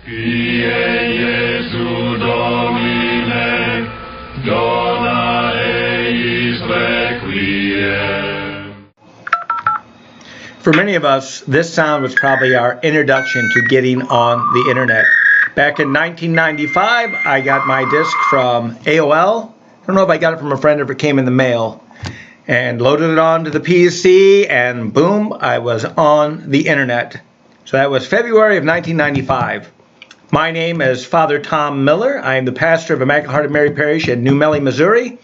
Kyrie Jesu Domine, dona eis requiem. For many of us, this sound was probably our introduction to getting on the internet. Back in 1995, I got my disc from AOL. I don't know if I got it from a friend or if it came in the mail. And loaded it onto the PC, and boom, I was on the internet. So that was February of 1995. My name is Father Tom Miller. I am the pastor of Immaculate Heart of Mary Parish in New Melly, Missouri.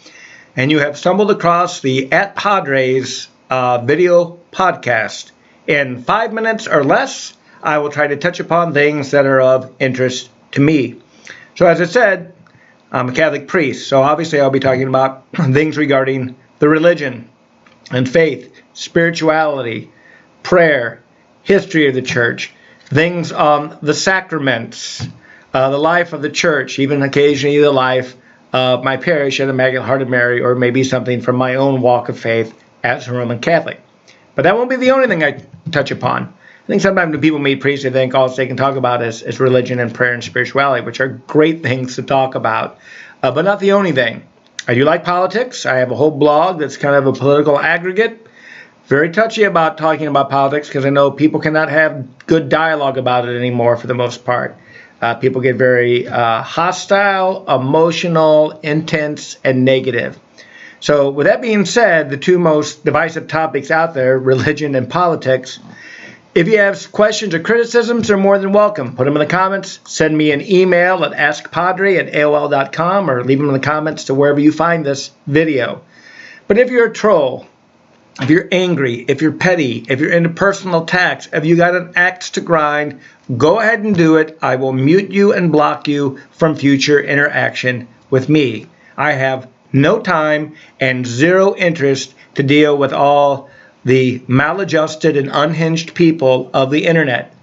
And you have stumbled across the At Padres video podcast. In 5 minutes or less, I will try to touch upon things that are of interest to me. So as I said, I'm a Catholic priest, so obviously I'll be talking about things regarding the religion and faith, spirituality, prayer, history of the church, things on the sacraments, the life of the church, even occasionally the life of my parish at Immaculate Heart of Mary, or maybe something from my own walk of faith as a Roman Catholic. But that won't be the only thing I touch upon. I think sometimes when people meet priests, they think all they can talk about is religion and prayer and spirituality, which are great things to talk about, but not the only thing. I do like politics. I have a whole blog that's kind of a political aggregate. Very touchy about talking about politics because I know people cannot have good dialogue about it anymore for the most part. People get very hostile, emotional, intense, and negative. So with that being said, the two most divisive topics out there, religion and politics, if you have questions or criticisms, they're more than welcome. Put them in the comments. Send me an email at askpadre@aol.com or leave them in the comments to wherever you find this video. But if you're a troll, if you're angry, if you're petty, if you're into personal attacks, if you got an axe to grind, go ahead and do it. I will mute you and block you from future interaction with me. I have no time and zero interest to deal with all the maladjusted and unhinged people of the internet.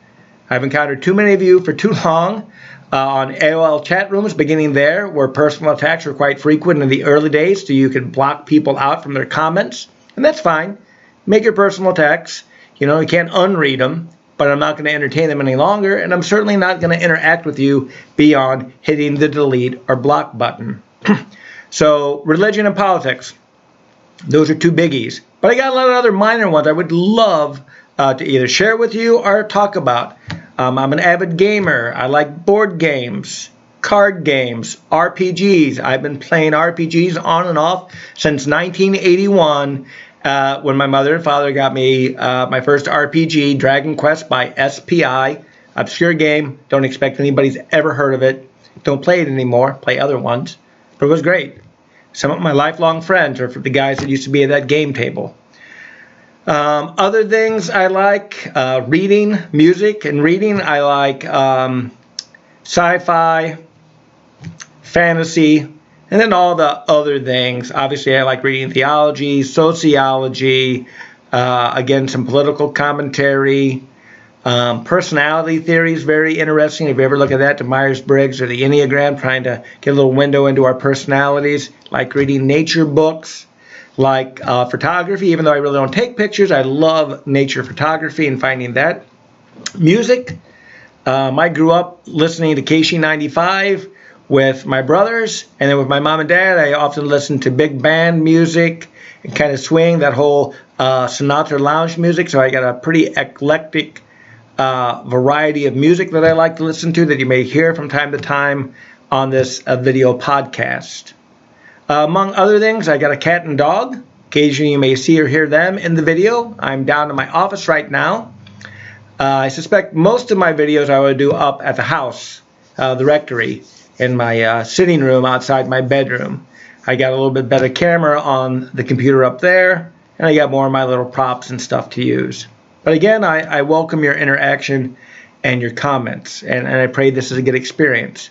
I've encountered too many of you for too long on AOL chat rooms, beginning there, where personal attacks were quite frequent in the early days, so you can block people out from their comments. And that's fine. Make your personal attacks. You know, you can't unread them, but I'm not going to entertain them any longer, and I'm certainly not going to interact with you beyond hitting the delete or block button. So, religion and politics. Those are two biggies. But I got a lot of other minor ones I would love to either share with you or talk about. I'm an avid gamer. I like board games, card games, RPGs. I've been playing RPGs on and off since 1981 when my mother and father got me my first RPG, Dragon Quest by SPI. Obscure game. Don't expect anybody's ever heard of it. Don't play it anymore. Play other ones. But it was great. Some of my lifelong friends are the guys that used to be at that game table. Other things I like, reading, music and reading. I like sci-fi, fantasy, and then all the other things. Obviously, I like reading theology, sociology, again, some political commentary. Personality theory is very interesting. If you ever look at that, to Myers-Briggs or the Enneagram, trying to get a little window into our personalities. Like reading nature books, like photography. Even though I really don't take pictures, I love nature photography and finding that. Music. I grew up listening to KC95 with my brothers, and then with my mom and dad, I often listened to big band music and kind of swing, that whole Sinatra lounge music. So I got a pretty eclectic variety of music that I like to listen to that you may hear from time to time on this video podcast. Among other things, I got a cat and dog. Occasionally you may see or hear them in the video. I'm down in my office right now. I suspect most of my videos I will do up at the house, the rectory, in my sitting room outside my bedroom. I got a little bit better camera on the computer up there, and I got more of my little props and stuff to use. But again, I welcome your interaction and your comments, and I pray this is a good experience.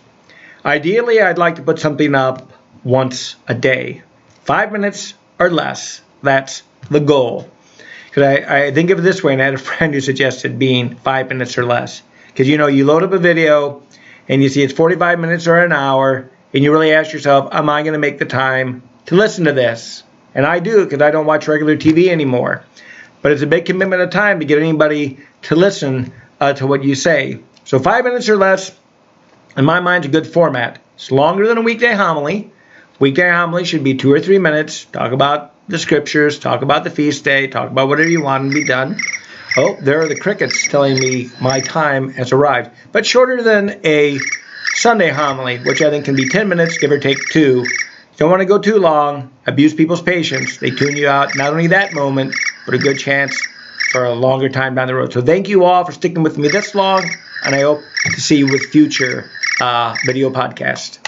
Ideally, I'd like to put something up once a day, 5 minutes or less. That's the goal. Because I think of it this way, and I had a friend who suggested being 5 minutes or less. Because, you know, you load up a video, and you see it's 45 minutes or an hour, and you really ask yourself, am I going to make the time to listen to this? And I do, because I don't watch regular TV anymore. But it's a big commitment of time to get anybody to listen to what you say. So 5 minutes or less, in my mind, is a good format. It's longer than a weekday homily. Weekday homily should be 2 or 3 minutes. Talk about the scriptures, talk about the feast day, talk about whatever you want to be done. Oh, there are the crickets telling me my time has arrived. But shorter than a Sunday homily, which I think can be 10 minutes, give or take 2. You don't want to go too long, abuse people's patience. They tune you out, not only that moment, but a good chance for a longer time down the road. So thank you all for sticking with me this long, and I hope to see you with future video podcasts.